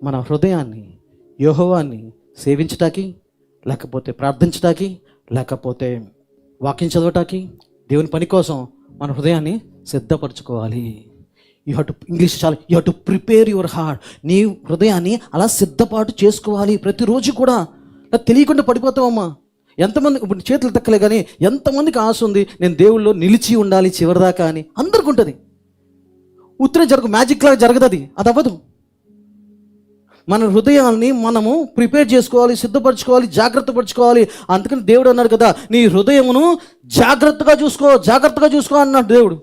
మన హృదయాన్ని యెహోవాని సేవించటానికి, లేకపోతే ప్రార్థించటానికి, లేకపోతే వాక్యం చదవటానికి, దేవుని పని కోసం మన హృదయాన్ని సిద్ధపరచుకోవాలి. యూ హ్యావ్ టు, ఇంగ్లీష్ చాలా, you have to prepare your heart. నీ హృదయాన్ని అలా సిద్ధపాటు చేసుకోవాలి ప్రతిరోజు కూడా. తెలియకుండా పడిపోతావమ్మా. ఎంతమంది ఇప్పుడు చేతులు తక్కలే కానీ ఎంతమందికి ఆశ ఉంది నేను దేవుళ్ళో నిలిచి ఉండాలి చివరిదాకా అని. అందరికి ఉంటుంది. ఉత్తరే మ్యాజిక్ లాగా జరగదు అది అవ్వదు. మన హృదయాన్ని మనము ప్రిపేర్ చేసుకోవాలి, సిద్ధపరచుకోవాలి, జాగ్రత్త పరచుకోవాలి. అందుకని దేవుడు అన్నాడు కదా, నీ హృదయమును జాగ్రత్తగా చూసుకో అన్నాడు దేవుడు.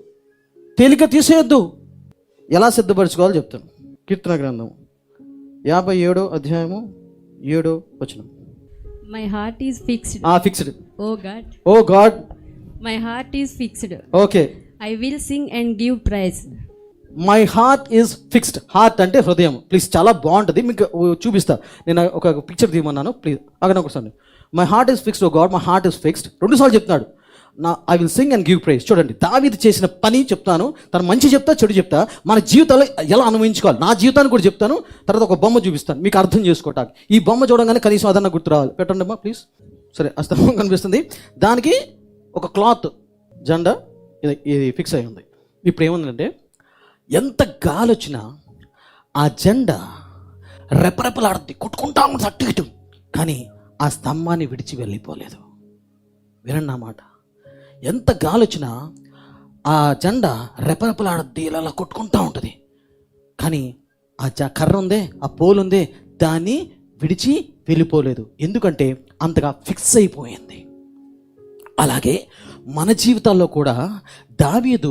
తేలిక తీసేయద్దు. ఎలా సిద్ధపరచుకోవాలో చెప్తాను. కీర్తన గ్రంథం 57వ అధ్యాయము 7వ వచనం. My heart is fixed. Fixed. Oh God. My heart is fixed. Okay. I will sing and give praise. My heart is fixed. Heart అంటే హృదయం. ప్లీజ్, చాలా బాగుంటుంది, మీకు చూపిస్తా. నేను ఒక పిక్చర్ తీయమన్నాను, ప్లీజ్ అక్కడ ఒకసారి. My heart is fixed, oh God my heart is fixed. 2 సార్లు చెప్తున్నాడు. I will sing and give prize. చూడండి, దావీదు చేసిన పని చెప్తాను, తను మంచి చెప్తా, చెడు చెప్తా, మన జీవితాల్లో ఎలా అనుభవించుకోవాలి నా జీవితాన్ని కూడా చెప్తాను. తర్వాత ఒక బొమ్మ చూపిస్తాను మీకు అర్థం చేసుకోవటానికి. ఈ బొమ్మ చూడగానే కనీసం అదన్నా గుర్తు రావాలి. పెట్టండి అమ్మా ప్లీజ్. సరే, ఆ స్తంభం కనిపిస్తుంది, దానికి ఒక క్లాత్ జెండా ఇది ఫిక్స్ అయి ఉంది. ఇప్పుడు ఏముందంటే, ఎంత గాలి వచ్చినా ఆ జెండా రెపరెపలాడుతుంది, కొట్టుకుంటా ఉంటుంది అటు ఇటు, కానీ ఆ స్తంభాన్ని విడిచి వెళ్ళిపోలేదు. వినండి నా మాట. ఎంత గాలి వచ్చినా ఆ జెండా రెపరెపలాడుద్ది, ఇలా కొట్టుకుంటా ఉంటుంది, కానీ ఆ కర్ర ఉందే, ఆ పోల్ ఉందే, దాన్ని విడిచి వెళ్ళిపోలేదు. ఎందుకంటే అంతగా ఫిక్స్ అయిపోయింది. అలాగే మన జీవితాల్లో కూడా దావీదు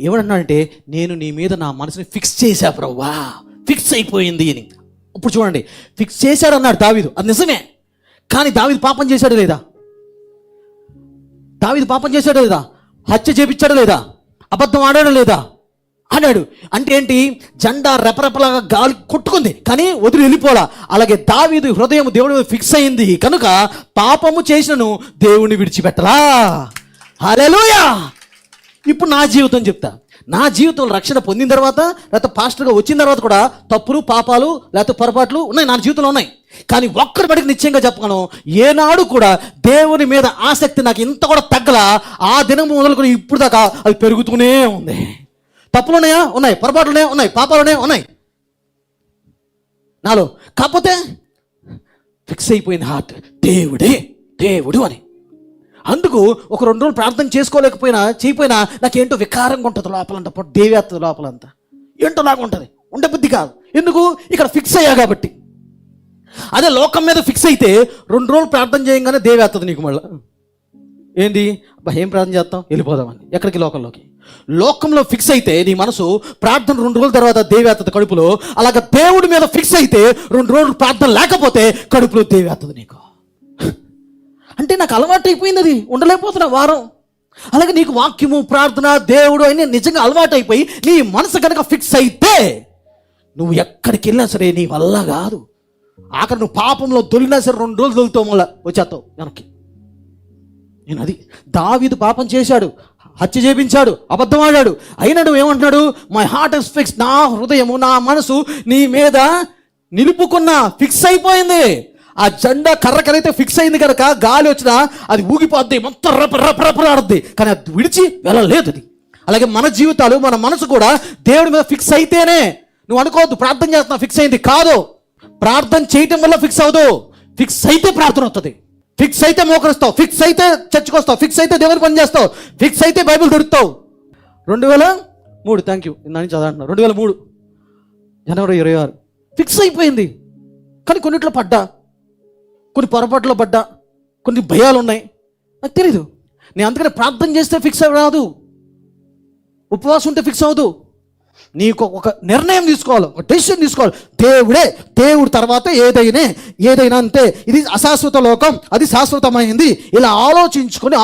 ఏమన్నాడంటే, నేను నీ మీద నా మనసుని ఫిక్స్ చేశా ప్రభువా, ఫిక్స్ అయిపోయింది అని. ఇప్పుడు చూడండి, ఫిక్స్ చేశాడు అన్నాడు దావీదు, అది నిజమే. కానీ దావీదు పాపం చేశాడు లేదా? దావీదు పాపం చేశాడు లేదా? హత్య చేపించాడు లేదా? అబద్ధం ఆడాడు లేదా? అన్నాడు. అంటే ఏంటి? జెండా రెపరెపలాగా గాలి కొట్టుకుంది, కానీ వదిలి వెళ్ళిపోలా. అలాగే దావీదు హృదయం దేవుడి మీద ఫిక్స్ అయింది కనుక పాపము చేసినను దేవుని విడిచిపెట్టలా. హల్లెలూయా. ఇప్పుడు నా జీవితం చెప్తా. నా జీవితంలో రక్షణ పొందిన తర్వాత, లేకపోతే పాస్టర్గా వచ్చిన తర్వాత కూడా తప్పులు, పాపాలు, లేకపోతే పొరపాట్లు ఉన్నాయి, నా జీవితంలో ఉన్నాయి. కానీ ఒక్కరి బడికి నిశ్చయంగా చెప్పగలను, ఏనాడు కూడా దేవుని మీద ఆసక్తి నాకు ఇంత కూడా తగ్గల. ఆ దినం మొదలుకొని ఇప్పుడు దాకా అది పెరుగుతూనే ఉంది. తప్పులు ఉన్నాయా? ఉన్నాయి. పొరపాట్లు ఉన్నాయా? ఉన్నాయి. పాపాలు ఉన్నాయా? ఉన్నాయి నాలో. కాకపోతే ఫిక్స్ అయిపోయింది హార్ట్, దేవుడే దేవుడు అని. అందుకు ఒక 2 రోజులు ప్రార్థన చేయకపోయినా నాకేంటో వికారంగా ఉంటుంది లోపలంతా, దేవేత్తది లోపలంతా ఏంటో లాగా ఉంటుంది, ఉండే బుద్ధి కాదు. ఎందుకు? ఇక్కడ ఫిక్స్ అయ్యా కాబట్టి. అదే లోకం మీద ఫిక్స్ అయితే 2 రోజులు ప్రార్థన చేయగానే దేవేత్తది నీకు. మళ్ళీ ఏంది ఏం ప్రార్థన చేస్తాం, వెళ్ళిపోదామని. ఎక్కడికి? లోకంలోకి. లోకంలో ఫిక్స్ అయితే నీ మనసు ప్రార్థన 2 రోజుల తర్వాత దేవేత్తది కడుపులో. అలాగే దేవుడి మీద ఫిక్స్ అయితే 2 రోజులు ప్రార్థన లేకపోతే కడుపులో దేవేత్తది నీకు. అంటే నాకు అలవాటు అయిపోయింది, అది ఉండలేకపోతున్నా వారం. అలాగే నీకు వాక్యము, ప్రార్థన, దేవుడు అని నిజంగా అలవాటు అయిపోయి నీ మనసు కనుక ఫిక్స్ అయితే నువ్వు ఎక్కడికి వెళ్ళినా సరే నీ వల్ల కాదు. ఆఖరి నువ్వు పాపంలో దొరికినా సరే 2 రోజులు దొలుతావు, మళ్ళీ వచ్చేస్తావు వెనక్కి. నేను అది దావీదు పాపం చేశాడు, హత్య చేపించాడు, అబద్ధం ఆడాడు, అయినా నువ్వు ఏమంటున్నాడు? My heart is fix. నా హృదయము, నా మనసు నీ మీద నిలుపుకున్నా, ఫిక్స్ అయిపోయింది. ఆ జెండా కర్రకరైతే ఫిక్స్ అయింది కనుక గాలి వచ్చినా అది ఊగిపోద్ది, మొత్తం రపరపరపరాడుద్ది, కానీ అది విడిచి వెళ్ళలేదు అది. అలాగే మన జీవితాలు, మన మనసు కూడా దేవుడి మీద ఫిక్స్ అయితేనే. నువ్వు అనుకోవద్దు ప్రార్థన చేస్తున్నా ఫిక్స్ అయింది, కాదు. ప్రార్థన చేయటం వల్ల ఫిక్స్ అవ్వదు. ఫిక్స్ అయితే ప్రార్థన వస్తుంది, ఫిక్స్ అయితే మోకరిస్తావు, ఫిక్స్ అయితే చర్చకు వస్తావు, ఫిక్స్ అయితే దేవుని పని చేస్తావు, ఫిక్స్ అయితే బైబిల్ దొరుకుతావు. 2003 థ్యాంక్ యూ ఇందాని చదవంటున్నా. 2003 జనవరి 26 ఫిక్స్ అయిపోయింది. కానీ కొన్నిట్లో పడ్డా, కొన్ని పొరపాట్లో పడ్డా, కొన్ని భయాలు ఉన్నాయి, నాకు తెలీదు. నేను అందుకని ప్రార్థన చేస్తే ఫిక్స్ రాదు, ఉపవాసం ఉంటే ఫిక్స్ అవ్వదు. నీకు ఒక నిర్ణయం తీసుకోవాలి, ఒక డెసిషన్ తీసుకోవాలి. దేవుడు తర్వాత ఏదైనా అంతే. ఇది అశాశ్వత లోకం, అది శాశ్వతమైంది. ఇలా ఆలోచించుకొని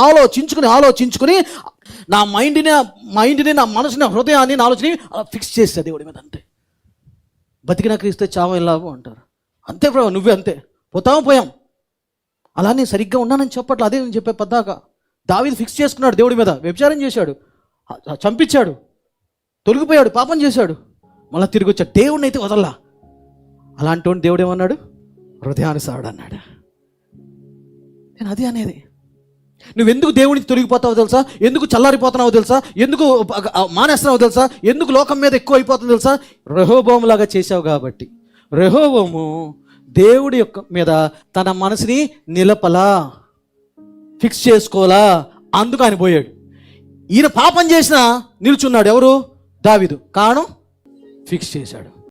నా మైండ్ని నా మనసుని, హృదయాన్ని, నా ఆలోచన ఫిక్స్ చేస్తే దేవుడి మీద అంతే. బతికినా క్రీస్తే చావ లాభం అంటారు. అంతే ప్రభు, నువ్వే అంతే, పోయాం. అలానే సరిగ్గా ఉన్నానని చెప్పట్లే, అదే నేను చెప్పే పద్దాక. దావీదు ఫిక్స్ చేసుకున్నాడు దేవుడి మీద, వ్యభిచారం చేశాడు, చంపించాడు, తొలగిపోయాడు, పాపం చేశాడు, మళ్ళీ తిరిగి వచ్చాడు. దేవుడిని అయితే వదల్లా. అలాంటి వాడిని దేవుడు ఏమన్నాడు? హృదయానుసారుడు అన్నాడు. నేను అది అనేది. నువ్వెందుకు దేవునికి తొలగిపోతావో తెలుసా? ఎందుకు చల్లారిపోతున్నావో తెలుసా? ఎందుకు మానేస్తున్నావో తెలుసా? ఎందుకు లోకం మీద ఎక్కువ అయిపోతుందో తెలుసా? రెహోబోము లాగా చేసావు కాబట్టి. రెహోబోము దేవుడి యొక్క మీద తన మనసుని నిలపలా, ఫిక్స్ చేసుకోలా, అందుకు ఆయన పోయాడు. ఈయన పాపం చేసినా నిల్చున్నాడు. ఎవరు? దావీదు. కారణం ఫిక్స్ చేశాడు.